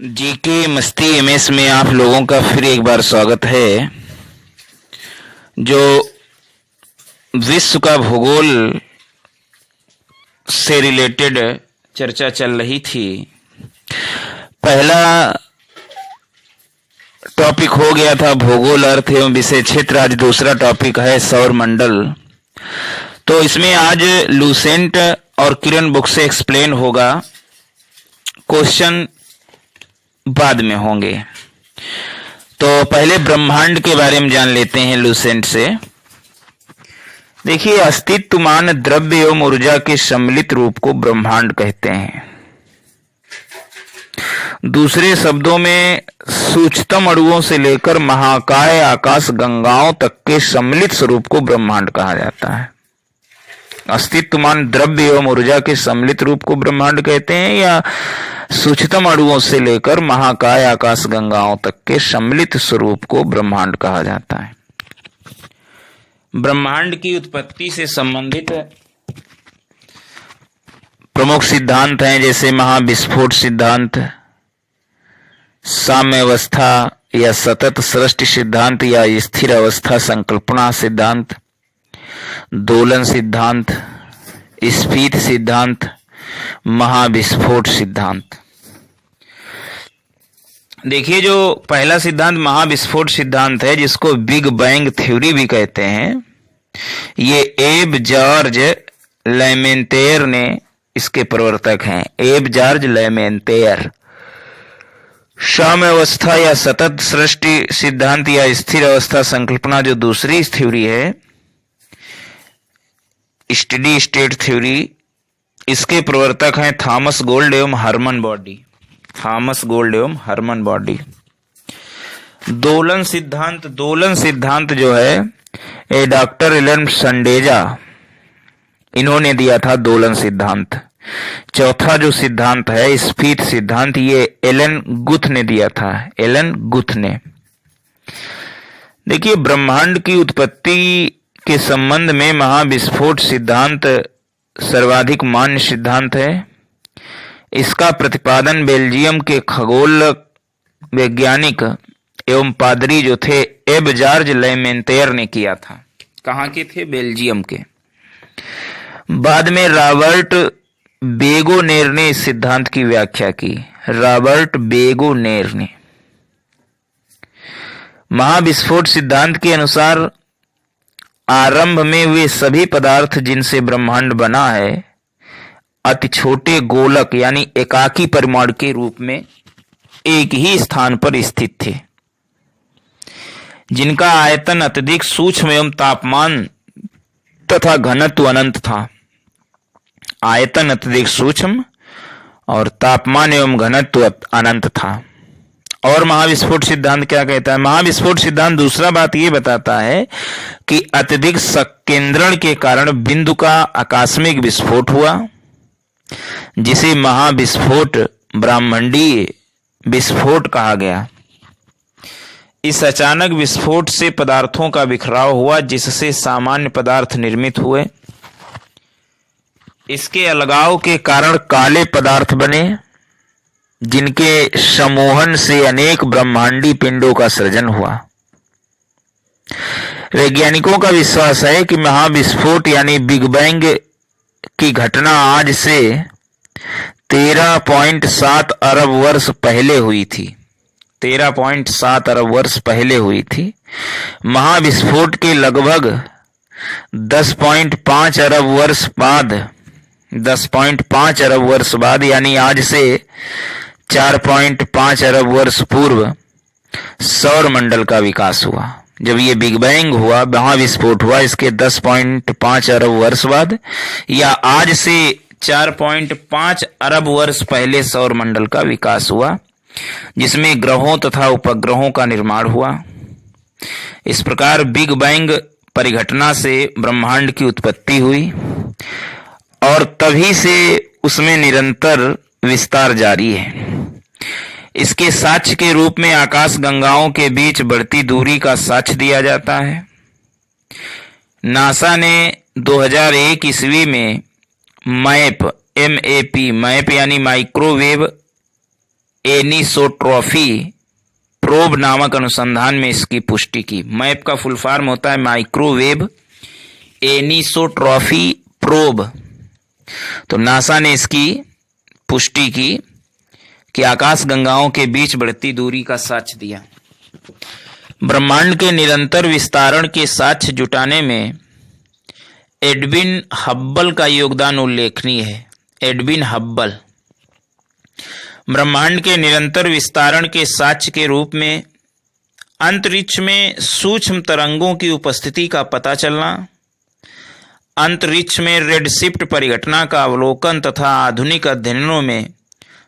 GK मस्ती MS में आप लोगों का फिर एक बार स्वागत है। जो विश्व का भूगोल से रिलेटेड चर्चा चल रही थी, पहला टॉपिक हो गया था भूगोल, अर्थ एवं विषय क्षेत्र। आज दूसरा टॉपिक है सौर मंडल। तो इसमें आज लूसेंट और किरण बुक से एक्सप्लेन होगा, क्वेश्चन बाद में होंगे। तो पहले ब्रह्मांड के बारे में जान लेते हैं लूसेंट से। देखिए, अस्तित्वमान द्रव्य एवं ऊर्जा के सम्मिलित रूप को ब्रह्मांड कहते हैं। दूसरे शब्दों में सूक्ष्मतम अणुओं से लेकर महाकाय आकाश गंगाओं तक के सम्मिलित स्वरूप को ब्रह्मांड कहा जाता है। अस्तित्वमान द्रव्य एवं ऊर्जा के सम्मिलित रूप को ब्रह्मांड कहते हैं, या सूक्ष्मतम अणुओं से लेकर महाकाय आकाश गंगाओं तक के सम्मिलित स्वरूप को ब्रह्मांड कहा जाता है। ब्रह्मांड की उत्पत्ति से संबंधित प्रमुख सिद्धांत हैं, जैसे महाविस्फोट सिद्धांत, साम्यावस्था या सतत सृष्टि सिद्धांत, या स्थिर अवस्था संकल्पना सिद्धांत, दोलन सिद्धांत, स्फीत सिद्धांत, महाविस्फोट सिद्धांत। देखिए, जो पहला सिद्धांत महाविस्फोट सिद्धांत है, जिसको बिग बैंग थ्योरी भी कहते हैं, ये एब जॉर्ज लेमेंतेयर ने इसके प्रवर्तक हैं। एब जॉर्ज लेमेंतेयर। साम्यावस्था या सतत सृष्टि सिद्धांत या स्थिर अवस्था संकल्पना जो दूसरी थ्योरी है, स्टडी स्टेट थ्योरी, इसके प्रवर्तक हैं थॉमस गोल्ड एवं हरमन बॉडी। थॉमस गोल्ड एवं हरमन बॉडी। दोलन सिद्धांत जो है, ये डॉक्टर एलन संडेजा, इन्होंने दिया था दोलन सिद्धांत। चौथा जो सिद्धांत है स्फीत सिद्धांत, ये एलन गुथ ने दिया था, एलन गुथ ने। देखिए, ब्रह्मांड की उत्पत्ति के संबंध में महाविस्फोट सिद्धांत सर्वाधिक मान्य सिद्धांत है। इसका प्रतिपादन बेल्जियम के खगोल वैज्ञानिक एवं पादरी जो थे एब जॉर्ज लेमेंतेयर ने किया था। कहाँ के थे? बेल्जियम के। बाद में रॉबर्ट बेगोनेर ने इस सिद्धांत की व्याख्या की। रॉबर्ट बेगोनेर ने। महाविस्फोट सिद्धांत के अनुसार आरंभ में वे सभी पदार्थ जिनसे ब्रह्मांड बना है अति छोटे गोलक यानी एकाकी परिमाण के रूप में एक ही स्थान पर स्थित थे, जिनका आयतन अत्यधिक सूक्ष्म एवं तापमान तथा घनत्व अनंत था। आयतन अत्यधिक सूक्ष्म और तापमान एवं घनत्व अनंत था। और महाविस्फोट सिद्धांत क्या कहता है? महाविस्फोट सिद्धांत दूसरा बात यह बताता है कि अत्यधिक संकेंद्रण के कारण बिंदु का आकस्मिक विस्फोट हुआ, जिसे महाविस्फोट ब्रह्मांडीय विस्फोट कहा गया। इस अचानक विस्फोट से पदार्थों का बिखराव हुआ, जिससे सामान्य पदार्थ निर्मित हुए। इसके अलगाव के कारण काले पदार्थ बने, जिनके समूहन से अनेक ब्रह्मांडी पिंडों का सृजन हुआ। वैज्ञानिकों का विश्वास है कि महाविस्फोट यानी बिग बैंग की घटना आज से 13.7 अरब वर्ष पहले हुई थी। 13.7 अरब वर्ष पहले हुई थी। महाविस्फोट के लगभग 10.5 अरब वर्ष बाद 10.5 अरब वर्ष बाद यानी आज से 4.5 अरब वर्ष पूर्व सौर मंडल का विकास हुआ। जब ये बिग बैंग हुआ, महाविस्फोट हुआ, इसके 10.5 अरब वर्ष बाद या आज से 4.5 अरब वर्ष पहले सौर मंडल का विकास हुआ, जिसमें ग्रहों तथा उपग्रहों का निर्माण हुआ। इस प्रकार बिग बैंग परिघटना से ब्रह्मांड की उत्पत्ति हुई और तभी से उसमें निरंतर विस्तार जारी है। इसके साक्ष्य के रूप में आकाश गंगाओं के बीच बढ़ती दूरी का साक्ष्य दिया जाता है। नासा ने 2001 ईस्वी में मैप यानी माइक्रोवेव एनिसोट्रॉफी प्रोब नामक अनुसंधान में इसकी पुष्टि की। मैप का फुल फॉर्म होता है माइक्रोवेव एनिसोट्रॉफी प्रोब। तो नासा ने इसकी पुष्टि की कि आकाश गंगाओं के बीच बढ़ती दूरी का साक्ष्य दिया। ब्रह्मांड के निरंतर विस्तारण के साक्ष्य जुटाने में एडविन हब्बल का योगदान उल्लेखनीय है। एडविन हब्बल ब्रह्मांड के निरंतर विस्तारण के साक्ष्य के रूप में अंतरिक्ष में सूक्ष्म तरंगों की उपस्थिति का पता चलना, अंतरिक्ष में रेडशिफ्ट परिघटना का अवलोकन तथा आधुनिक अध्ययनों में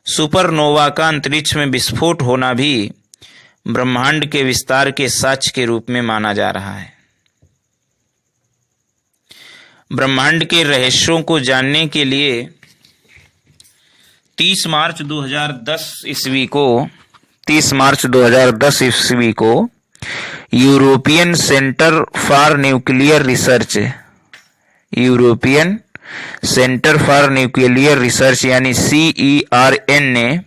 सुपरनोवा का अंतरिक्ष में विस्फोट होना भी ब्रह्मांड के विस्तार के साक्ष्य के रूप में माना जा रहा है। ब्रह्मांड के रहस्यों को जानने के लिए 30 मार्च 2010 ईस्वी को European centre for nuclear research यानी CERN ने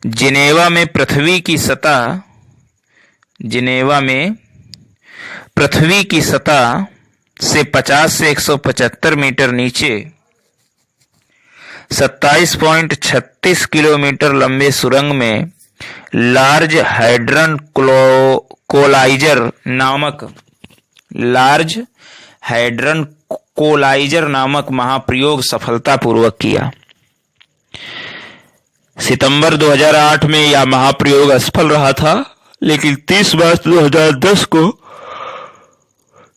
जिनेवा में पृथ्वी की सतह से 50 से 175 मीटर नीचे 27.36 किलोमीटर लंबे सुरंग में लार्ज हैड्रन कोलाइजर नामक महाप्रयोग सफलतापूर्वक किया। सितंबर 2008 में यह महाप्रयोग असफल रहा था, लेकिन 30 मार्च 2010 को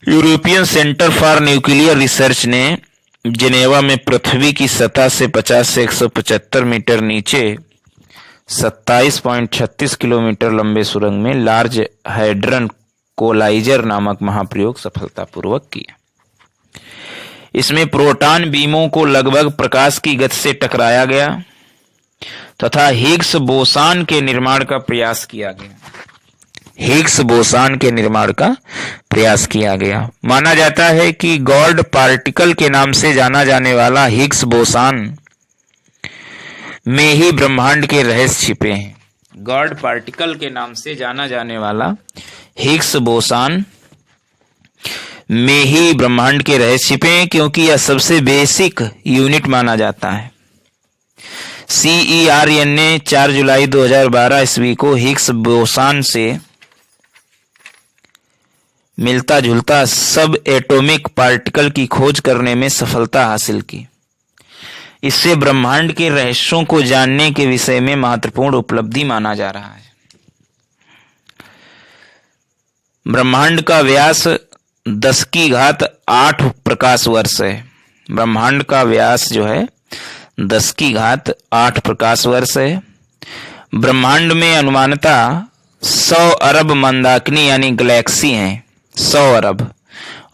European centre for nuclear research ने जिनेवा में पृथ्वी की सतह से 50 से 175 मीटर नीचे 27.36 किलोमीटर लंबे सुरंग में लार्ज हैड्रन कोलाइजर नामक महाप्रयोग सफलतापूर्वक किया। इसमें प्रोटॉन बीमों को लगभग प्रकाश की गति से टकराया गया तथा हिग्स बोसान के निर्माण का प्रयास किया गया। माना जाता है कि गॉड पार्टिकल के नाम से जाना जाने वाला हिग्स बोसान में ही ब्रह्मांड के रहस्य छिपे हैं। गॉड पार्टिकल के नाम से जाना जाने वाला हिग्स बोसान में ही ब्रह्मांड के रहस्य छिपे हैं, क्योंकि यह सबसे बेसिक यूनिट माना जाता है। CERN ने 4 जुलाई 2012 ईस्वी को हिग्स बोसान से मिलता जुलता सब एटॉमिक पार्टिकल की खोज करने में सफलता हासिल की। इससे ब्रह्मांड के रहस्यों को जानने के विषय में महत्वपूर्ण उपलब्धि माना जा रहा है। ब्रह्मांड का व्यास 10⁸ प्रकाश वर्ष है। ब्रह्मांड का व्यास जो है 10⁸ प्रकाश वर्ष है। ब्रह्मांड में अनुमानतः 100 अरब मंदाकिनी यानी गैलेक्सी हैं, 100 अरब,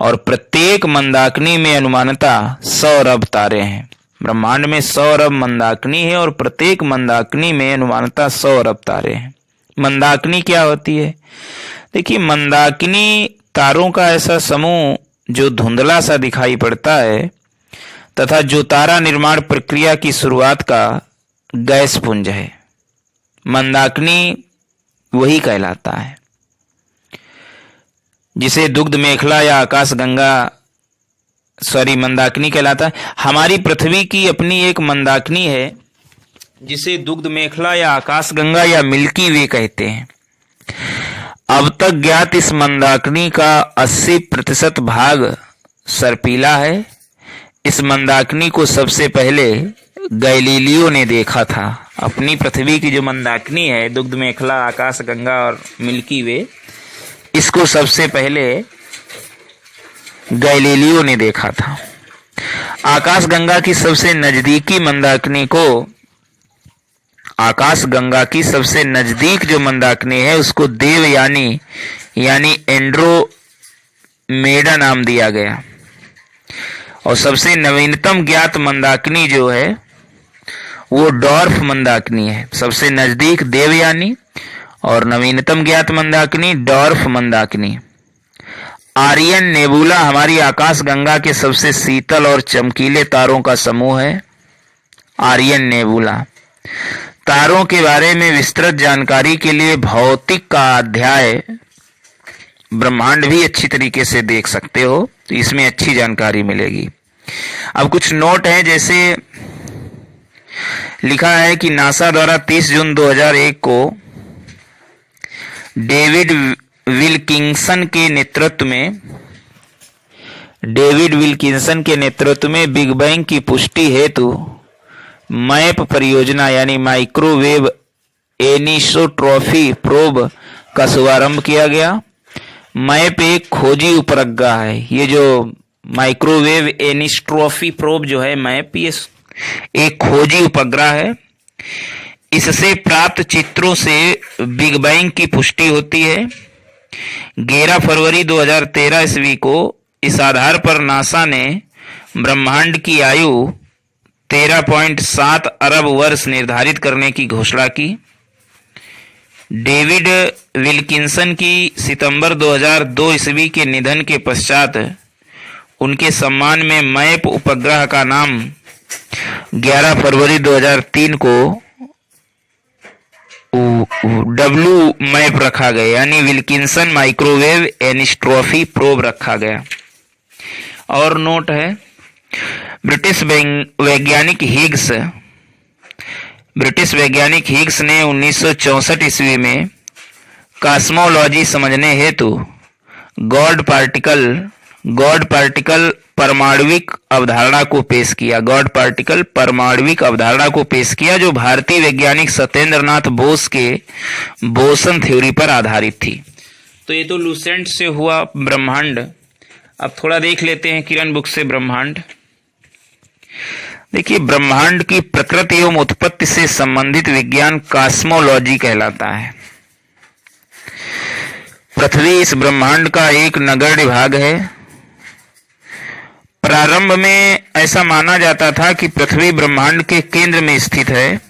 और प्रत्येक मंदाकिनी में अनुमानतः 100 अरब तारे हैं। ब्रह्मांड में 100 अरब मंदाकिनी है और प्रत्येक मंदाकिनी में अनुमानतः 100 अरब तारे हैं। मंदाकिनी क्या होती है? देखिए, मंदाकिनी तारों का ऐसा समूह जो धुंधला सा दिखाई पड़ता है तथा जो तारा निर्माण प्रक्रिया की शुरुआत का गैस पुंज है। मंदाकिनी वही कहलाता है जिसे दुग्ध मेखला या आकाश गंगा मंदाकिनी कहलाता है। हमारी पृथ्वी की अपनी एक मंदाकिनी है जिसे दुग्ध मेखला या आकाश गंगा या मिल्की वे कहते हैं। अब तक ज्ञात इस मंदाकिनी का 80% भाग सर्पीला है। इस मंदाकिनी को सबसे पहले गैलीलियो ने देखा था। अपनी पृथ्वी की जो मंदाकिनी है, दुग्ध मेखला, आकाश गंगा और मिल्की वे, इसको सबसे पहले गैलीलियो ने देखा था। आकाश गंगा की सबसे नजदीक जो मंदाकिनी है उसको देवयानी यानी एंड्रोमेडा नाम दिया गया। और सबसे नवीनतम ज्ञात मंदाकिनी जो है वो डॉर्फ मंदाकिनी है। सबसे नजदीक देवयानी और नवीनतम ज्ञात मंदाकिनी डॉर्फ मंदाकिनी। आर्यन नेबुला हमारी आकाश गंगा के सबसे शीतल और चमकीले तारों का समूह है। आर्यन नेबुला तारों के बारे में विस्तृत जानकारी के लिए भौतिक का अध्याय ब्रह्मांड भी अच्छी तरीके से देख सकते हो, तो इसमें अच्छी जानकारी मिलेगी। अब कुछ नोट हैं, जैसे लिखा है कि नासा द्वारा 30 जून 2001 को डेविड विल्किंसन के नेतृत्व में बिग बैंग की पुष्टि हेतु मैप परियोजना यानी माइक्रोवेव एनिसोट्रॉपी प्रोब का शुभारंभ किया गया। मैप एक खोजी उपग्रह है। ये जो माइक्रोवेव एनिसोट्रॉपी प्रोब जो है मैप, ये एक खोजी उपग्रह है। इससे प्राप्त चित्रों से बिग बैंग की पुष्टि होती है। 11 फरवरी 2013 ईस्वी को इस आधार पर नासा ने ब्रह्मांड की आयु 13.7 अरब वर्ष निर्धारित करने की घोषणा की। डेविड विल्किंसन की सितंबर 2002 ईस्वी के निधन के पश्चात उनके सम्मान में मैप उपग्रह का नाम 11 फरवरी 2003 को डब्ल्यू मैप रखा गया, यानी विल्किंसन माइक्रोवेव एनिसोट्रॉपी प्रोब रखा गया। और नोट है, ब्रिटिश वैज्ञानिक हिग्स ने 1964 ईस्वी में कॉस्मोलॉजी समझने हेतु गॉड पार्टिकल परमाणुविक अवधारणा को पेश किया, जो भारतीय वैज्ञानिक सत्येंद्रनाथ बोस के बोसन थ्योरी पर आधारित थी। तो ये तो लूसेंट से हुआ ब्रह्मांड। अब थोड़ा देख लेते हैं किरण बुक से ब्रह्मांड। देखिए, ब्रह्मांड की प्रकृति एवं उत्पत्ति से संबंधित विज्ञान कॉस्मोलॉजी कहलाता है। पृथ्वी इस ब्रह्मांड का एक नगण्य भाग है। प्रारंभ में ऐसा माना जाता था कि पृथ्वी ब्रह्मांड के केंद्र में स्थित है,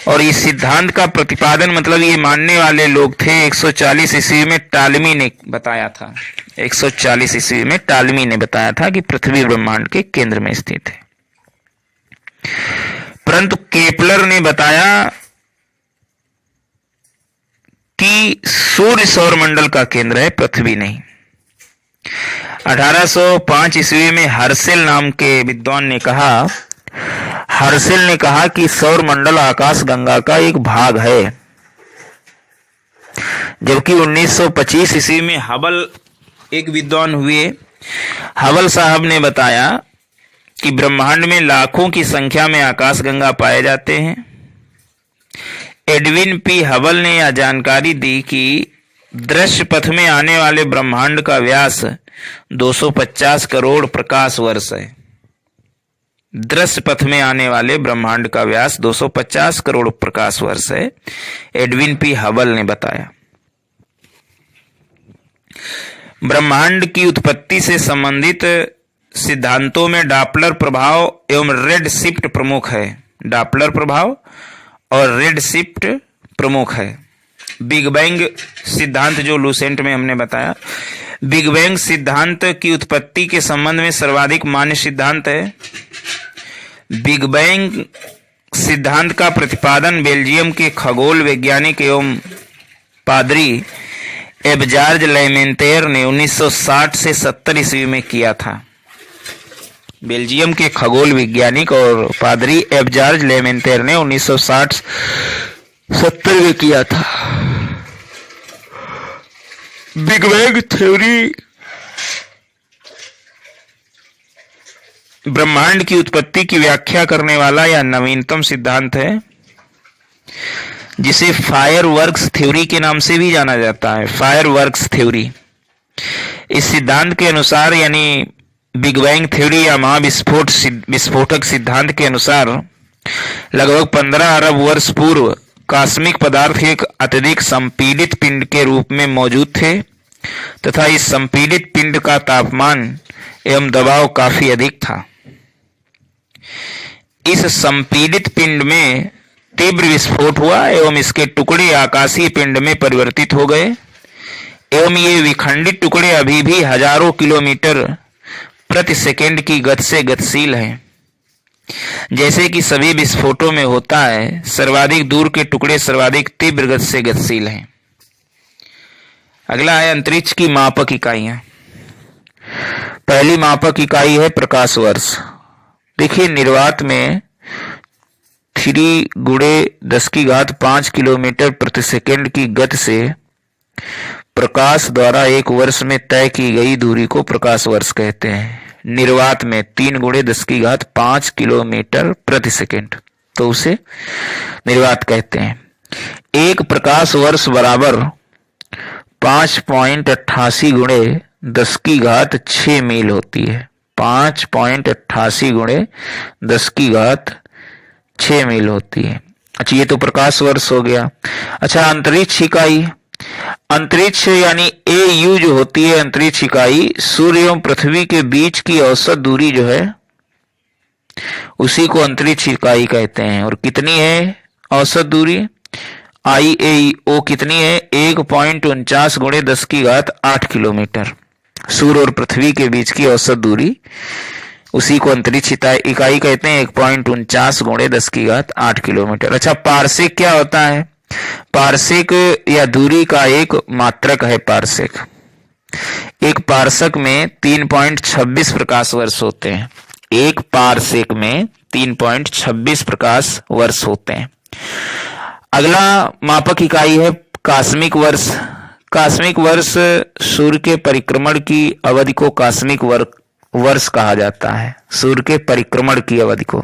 और इस सिद्धांत का प्रतिपादन, मतलब ये मानने वाले लोग थे, 140 ईस्वी में टालमी ने बताया था। 140 ईस्वी में टालमी ने बताया था कि पृथ्वी ब्रह्मांड के केंद्र में स्थित है। परंतु केपलर ने बताया कि सूर्य सौरमंडल का केंद्र है, पृथ्वी नहीं। 1805 ईस्वी में हर्सेल नाम के विद्वान ने कहा कि सौर मंडल आकाश गंगा का एक भाग है। जबकि 1925 ईस्वी में हबल एक विद्वान हुए, हबल साहब ने बताया कि ब्रह्मांड में लाखों की संख्या में आकाश गंगा पाए जाते हैं। एडविन पी हबल ने यह जानकारी दी कि दृश्य पथ में आने वाले ब्रह्मांड का व्यास 250 करोड़ प्रकाश वर्ष है। दृश्य पथ में आने वाले ब्रह्मांड का व्यास 250 करोड़ प्रकाश वर्ष है, एडविन पी हबल ने बताया। ब्रह्मांड की उत्पत्ति से संबंधित सिद्धांतों में डॉपलर प्रभाव एवं रेड शिफ्ट प्रमुख है। डॉपलर प्रभाव और रेड शिफ्ट प्रमुख है। बिग बैंग सिद्धांत जो लूसेंट में हमने बताया, बिग बैंग सिद्धांत की उत्पत्ति के संबंध में सर्वाधिक मान्य सिद्धांत है। बिग बैंग सिद्धांत का प्रतिपादन बेल्जियम के खगोल वैज्ञानिक एवं पादरी एबजार्ज लेमेंतेर ने 1960 से 70 ईस्वी में किया था। बेल्जियम के खगोल वैज्ञानिक और पादरी एबजार्ज लेमेंतेर ने 1960-70 में किया था। बिग बैंग थ्योरी ब्रह्मांड की उत्पत्ति की व्याख्या करने वाला यह नवीनतम सिद्धांत है, जिसे फायरवर्क्स थ्योरी के नाम से भी जाना जाता है। फायरवर्क्स थ्योरी, इस सिद्धांत के अनुसार, यानी बिग बैंग थ्योरी या विस्फोटक सिद्धांत के अनुसार, लगभग 15 अरब वर्ष पूर्व कॉस्मिक पदार्थ एक अत्यधिक संपीड़ित पिंड के रूप में मौजूद थे तथा इस संपीड़ित पिंड का तापमान एवं दबाव काफी अधिक था। इस संपीड़ित पिंड में तीव्र विस्फोट हुआ एवं इसके टुकड़े आकाशीय पिंड में परिवर्तित हो गए एवं ये विखंडित टुकड़े अभी भी हजारों किलोमीटर प्रति सेकंड की गति से गतिशील हैं। जैसे कि सभी विस्फोटों में होता है, सर्वाधिक दूर के टुकड़े सर्वाधिक तीव्र गति से गतिशील हैं। अगला है अंतरिक्ष की मापक इकाइयां। पहली मापक इकाई है प्रकाश वर्ष। देखिए निर्वात में 3 × 10⁵ किलोमीटर प्रति सेकंड की गति से प्रकाश द्वारा एक वर्ष में तय की गई दूरी को प्रकाश वर्ष कहते हैं। निर्वात में 3 × 10⁵ किलोमीटर प्रति सेकंड, तो उसे निर्वात कहते हैं। एक प्रकाश वर्ष बराबर 5.88 × 10⁶ मील होती है। 5.88 × 10⁶ मील होती है। अच्छा, ये तो प्रकाश वर्ष हो गया। अच्छा, अंतरिक्ष इकाई। अंतरिक्ष यानी AU जो होती है अंतरिक्ष इकाई, सूर्य एवं पृथ्वी के बीच की औसत दूरी जो है उसी को अंतरिक्ष इकाई कहते हैं। और कितनी है औसत दूरी? IAO कितनी है? 1.49 × 10⁸ किलोमीटर। सूर्य और पृथ्वी के बीच की औसत दूरी उसी को अंतरिक्ष इकाई कहते हैं, 1.49 × 10⁸ किलोमीटर। अच्छा, पारसेक क्या होता है? पारसेक या दूरी का एक मात्रक है पारसेक। एक पारसेक में 3.26 प्रकाश वर्ष होते हैं। एक पारसेक में 3.26 प्रकाश वर्ष होते हैं। अगला मापक इकाई है कास्मिक वर्ष। कास्मिक वर्ष सूर्य के परिक्रमण की अवधि को कास्मिक वर्ष कहा जाता है। सूर्य के परिक्रमण की अवधि को।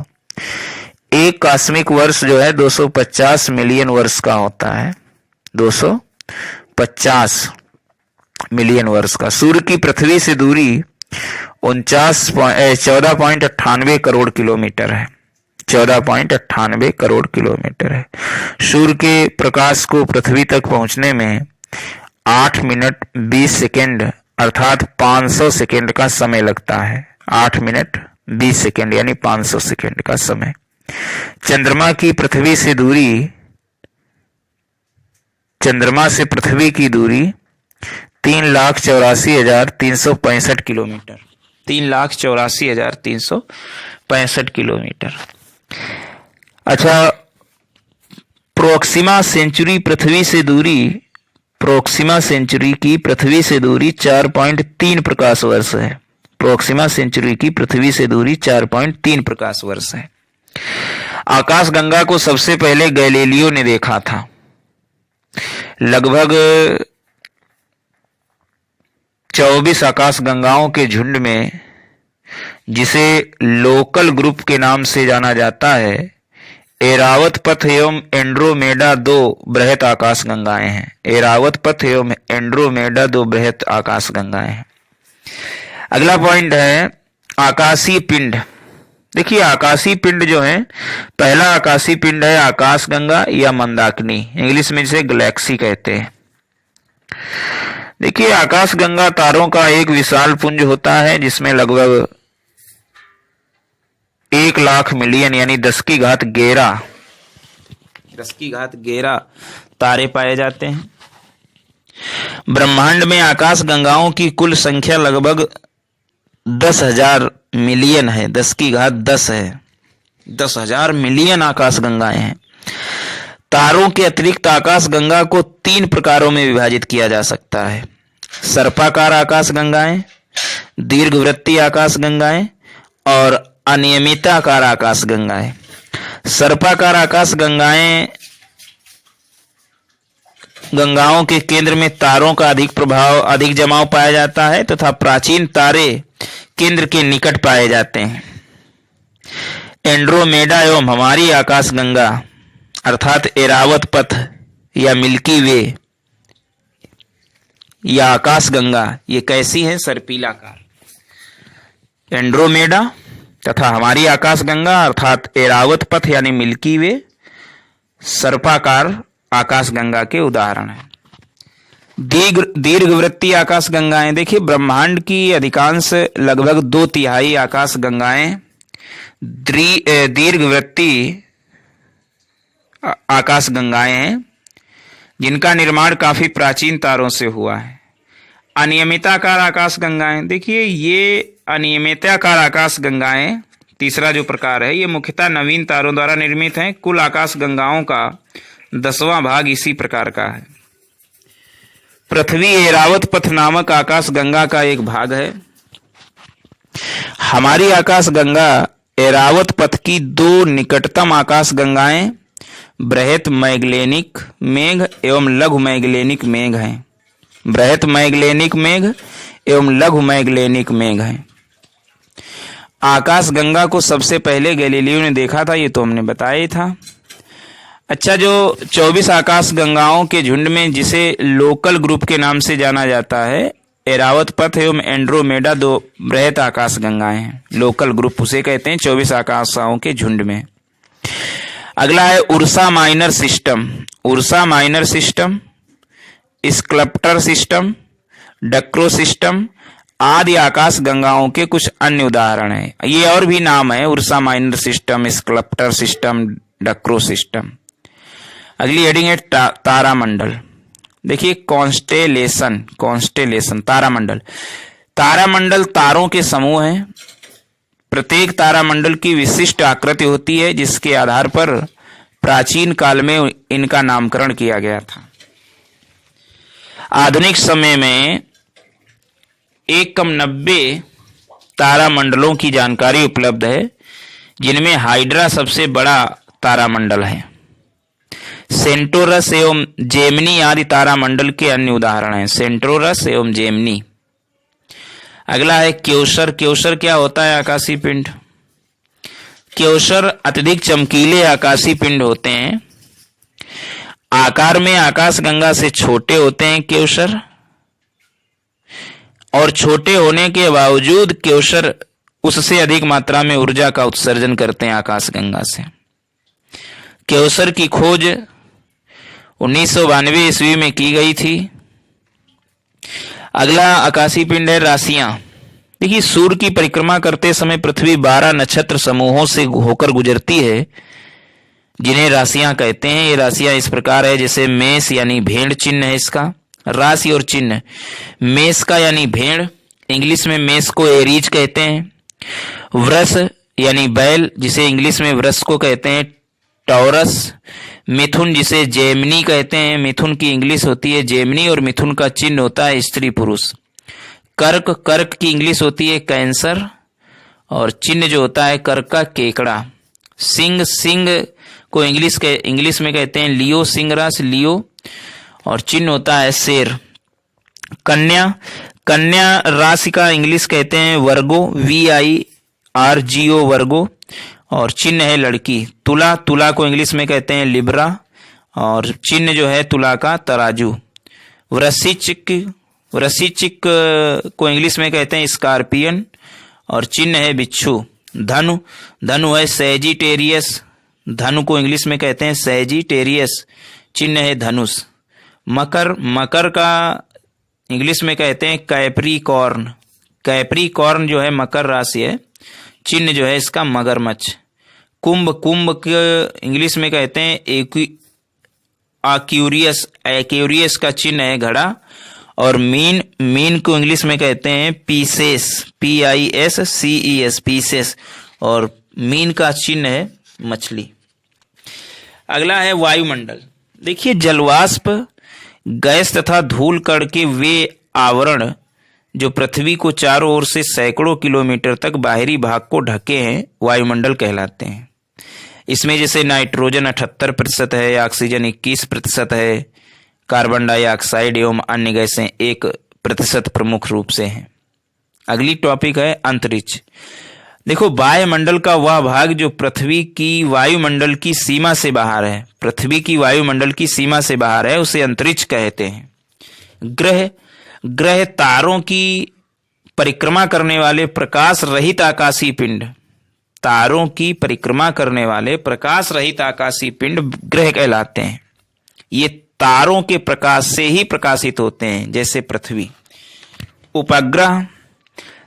एक कास्मिक वर्ष जो है 250 मिलियन वर्ष का होता है। 250 मिलियन वर्ष का। सूर्य की पृथ्वी से दूरी 14.98 करोड़ किलोमीटर है। 14.98 करोड़ किलोमीटर है। सूर्य के प्रकाश को पृथ्वी तक पहुंचने में 8 मिनट 20 सेकेंड अर्थात 500 सेकेंड का समय लगता है। 8 मिनट 20 सेकेंड यानी 500 सेकेंड का समय। चंद्रमा की पृथ्वी से दूरी, चंद्रमा से पृथ्वी की दूरी 3,84,365 किलोमीटर। 3,84,365 किलोमीटर। अच्छा, प्रोक्सिमा सेंचुरी पृथ्वी से दूरी, प्रोक्सिमा सेंचुरी की पृथ्वी से दूरी 4.3 प्रकाश वर्ष है। प्रोक्सिमा सेंचुरी की पृथ्वी से दूरी 4.3 प्रकाश वर्ष है। आकाशगंगा को सबसे पहले गैलीलियो ने देखा था। लगभग 24 आकाशगंगाओं के झुंड में, जिसे लोकल ग्रुप के नाम से जाना जाता है, एरावत पथ एवं एंड्रोमेडा 2 बृहत आकाशगंगाएं हैं। एरावत पथ एवं एंड्रोमेडा 2 बृहत आकाशगंगाएं हैं। अगला पॉइंट है आकाशीय पिंड। देखिए आकाशीय पिंड जो है, पहला आकाशीय पिंड है आकाशगंगा या मंदाकिनी, इंग्लिश में इसे गैलेक्सी कहते हैं। देखिए आकाशगंगा तारों का एक विशाल पुंज होता है जिसमें लगभग 1 लाख मिलियन यानी 10⁻11 तारे पाए जाते हैं। ब्रह्मांड में आकाशगंगाओं की कुल संख्या लगभग 10,000 मिलियन है। 10⁻10 है। 10,000 मिलियन आकाशगंगाएं हैं। तारों के अतिरिक्त आकाशगंगा को 3 प्रकारों में विभाजित किया जा सकता है। सर्पाकार आकाशगंगाएं, दीर्घवृत्तीय आकाशगंगाएं और अनियमिताकार आकाशगंगाएं। सर्पाकार आकाशगंगाएं गंगाओं के केंद्र में तारों का अधिक जमाव पाया जाता है तथा प्राचीन तारे केंद्र के निकट पाए जाते हैं। एंड्रोमेडा एवं हमारी आकाशगंगा अर्थात एरावत पथ या मिल्की वे या आकाशगंगा, ये कैसी है? सर्पिलाकार। एंड्रोमेडा तथा हमारी आकाशगंगा अर्थात एरावत पथ यानी मिल्की वे सर्पाकार आकाशगंगा के उदाहरण है। दीर्घवृत्तीय आकाशगंगाएं। देखिए ब्रह्मांड की अधिकांश लगभग 2/3 आकाशगंगाएं दीर्घवृत्तीय आकाशगंगाएं हैं जिनका निर्माण काफी प्राचीन तारों से हुआ है। अनियमिताकार आकाशगंगाएं। देखिए ये अनियमिताकार आकाशगंगाएं तीसरा जो प्रकार है ये मुख्यतः नवीन तारों द्वारा निर्मित है। कुल आकाश गंगाओं का 10वां भाग इसी प्रकार का है। पृथ्वी ऐरावत पथ नामक आकाश गंगा का एक भाग है। हमारी आकाश गंगा ऐरावत पथ की 2 निकटतम आकाश गंगाएं बृहत मैगलेनिक मेघ एवं लघु मैगलेनिक मेघ हैं। बृहत मैगलेनिक मेघ एवं लघु मैगलेनिक मेघ हैं। आकाश गंगा को सबसे पहले गैलीलियो ने देखा था, ये तो हमने बताया ही था। अच्छा, जो 24 आकाश गंगाओं के झुंड में जिसे लोकल ग्रुप के नाम से जाना जाता है, ऐरावत पथ एवं एंड्रोमेडा 2 बृहत आकाश गंगाएं हैं। लोकल ग्रुप उसे कहते हैं 24 आकाशों के झुंड में। अगला है Ursa Minor system. Ursa Minor system, Sculptor system, डक्रो सिस्टम आदि आकाश गंगाओं के कुछ अन्य उदाहरण हैं। ये और भी नाम है, Ursa Minor system, Sculptor system, डक्रो सिस्टम। अगली हेडिंग है तारामंडल। देखिए कॉन्स्टेलेशन, कॉन्स्टेलेशन तारामंडल। तारामंडल तारों के समूह हैं। प्रत्येक तारामंडल की विशिष्ट आकृति होती है जिसके आधार पर प्राचीन काल में इनका नामकरण किया गया था। आधुनिक समय में 90 तारामंडलों की जानकारी उपलब्ध है, जिनमें हाइड्रा सबसे बड़ा तारामंडल है। सेंटोरस एवं जेमिनी आदि तारामंडल के अन्य उदाहरण हैं। सेंटोरस एवं जेमिनी। अगला है क्योसर। क्योसर क्या होता है? आकाशीय पिंड। क्योसर अत्यधिक चमकीले आकाशीय पिंड होते हैं। आकार में आकाशगंगा से छोटे होते हैं क्योसर, और छोटे होने के बावजूद क्योसर उससे अधिक मात्रा में ऊर्जा का उत्सर्जन करते हैं आकाशगंगा से। क्योसर की खोज 1992 ईस्वी में की गई थी। अगला आकाशीय पिंड है राशियां। देखिए सूर्य की परिक्रमा करते समय पृथ्वी 12 नक्षत्र समूहों से होकर गुजरती है, जिन्हें राशियां कहते हैं। ये राशियां इस प्रकार है, जैसे मेष यानी भेड़ चिन्ह है इसका। राशि और चिन्ह, मेष का यानी भेड़, इंग्लिश में मेष को एरीज कहते हैं। वृष यानी बैल, जिसे इंग्लिश में वृष को कहते हैं टॉरस। मिथुन जिसे जेमिनी कहते हैं, मिथुन की इंग्लिश होती है जेमिनी, और मिथुन का चिन्ह होता है स्त्री पुरुष। कर्क, कर्क की इंग्लिश होती है कैंसर, और चिन्ह जो होता है कर्क का केकड़ा। सिंह, सिंह को इंग्लिश में कहते हैं लियो, सिंह राशि लियो, और चिन्ह होता है शेर। कन्या, कन्या राशि का इंग्लिश कहते हैं वर्गो, VIRGO वर्गो, और चिन्ह है लड़की। तुला, तुला को इंग्लिश में कहते हैं लिब्रा, और चिन्ह जो है तुला का तराजू। वृश्चिक, वृश्चिक को इंग्लिश में कहते हैं स्कॉर्पियन, और चिन्ह है बिच्छू। धनु, धनु है सैजिटेरियस, धनु को इंग्लिश में कहते हैं सैजिटेरियस, चिन्ह है धनुष। मकर, मकर का इंग्लिश में कहते हैं कैप्रिकॉर्न, कैप्रिकॉर्न जो है मकर राशि है, चिन्ह जो है इसका मगरमच्छ। कुंभ, कुंभ के इंग्लिश में कहते हैं एक्यूरियस, एक्यूरियस का चिन्ह है घड़ा। और मीन, मीन को इंग्लिश में कहते हैं पीसेस, PISCES, पीसेस, और मीन का चिन्ह है मछली। अगला है वायुमंडल। देखिए जलवाष्प, गैस तथा धूल कण के वे आवरण जो पृथ्वी को चारों ओर से सैकड़ों किलोमीटर तक बाहरी भाग को ढके हैं, वायुमंडल कहलाते हैं। इसमें जैसे नाइट्रोजन 78% है, ऑक्सीजन 21% है, कार्बन डाइऑक्साइड एवं अन्य गैसें 1% प्रमुख रूप से हैं। अगली टॉपिक है अंतरिक्ष। देखो वायुमंडल का वह भाग जो पृथ्वी की वायुमंडल की सीमा से बाहर है, पृथ्वी की वायुमंडल की सीमा से बाहर है, उसे अंतरिक्ष कहते हैं। ग्रह, ग्रह तारों की परिक्रमा करने वाले प्रकाश रहित आकाशीय पिंड, तारों की परिक्रमा करने वाले प्रकाश रहित आकाशीय पिंड ग्रह कहलाते हैं। ये तारों के प्रकाश से ही प्रकाशित होते हैं, जैसे पृथ्वी। उपग्रह,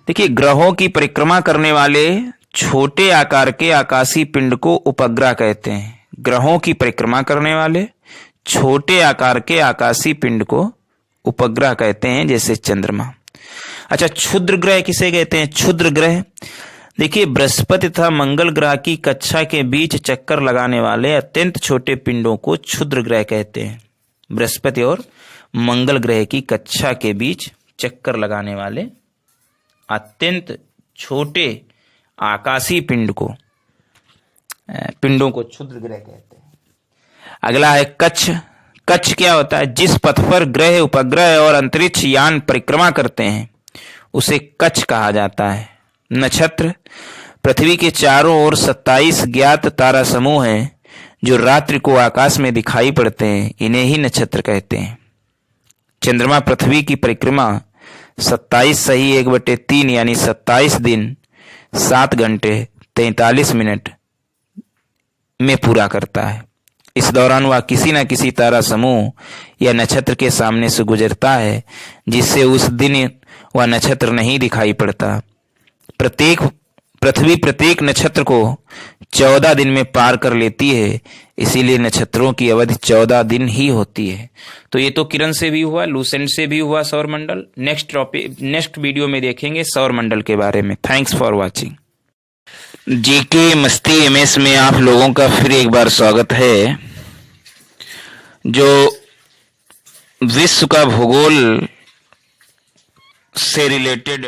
देखिए ग्रहों की परिक्रमा करने वाले छोटे आकार के आकाशीय पिंड को उपग्रह कहते हैं। ग्रहों की परिक्रमा करने वाले छोटे आकार के आकाशीय पिंड को उपग्रह कहते हैं, जैसे चंद्रमा। अच्छा, क्षुद्र ग्रह किसे कहते हैं? क्षुद्र ग्रह, देखिए, बृहस्पति तथा मंगल ग्रह की कक्षा के बीच चक्कर लगाने वाले अत्यंत छोटे पिंडों को क्षुद्र ग्रह कहते हैं। बृहस्पति और मंगल ग्रह की कक्षा के बीच चक्कर लगाने वाले अत्यंत छोटे आकाशीय पिंडों को क्षुद्र ग्रह कहते हैं। अगला है कक्ष। कक्ष क्या होता है? जिस पथ पर ग्रह, उपग्रह और अंतरिक्ष यान परिक्रमा करते हैं उसे कक्ष कहा जाता है। नक्षत्र। पृथ्वी के चारों ओर 27 ज्ञात तारा समूह हैं जो रात्रि को आकाश में दिखाई पड़ते हैं, इन्हें ही नक्षत्र कहते हैं। चंद्रमा पृथ्वी की परिक्रमा 27 सही 1/3 यानी 27 दिन 7 घंटे 43 मिनट में पूरा करता है। इस दौरान वह किसी न किसी तारा समूह या नक्षत्र के सामने से गुजरता है, जिससे उस दिन वह नक्षत्र नहीं दिखाई पड़ता। पृथ्वी प्रत्येक नक्षत्र को 14 दिन में पार कर लेती है, इसीलिए नक्षत्रों की अवधि 14 दिन ही होती है। तो ये तो किरण से भी हुआ, लूसेंट से भी हुआ सौरमंडल। नेक्स्ट वीडियो में देखेंगे सौरमंडल के बारे में। Thanks for watching. जीके मस्ती एमएस में आप लोगों का फिर एक बार स्वागत है। जो विश्व का भूगोल से रिलेटेड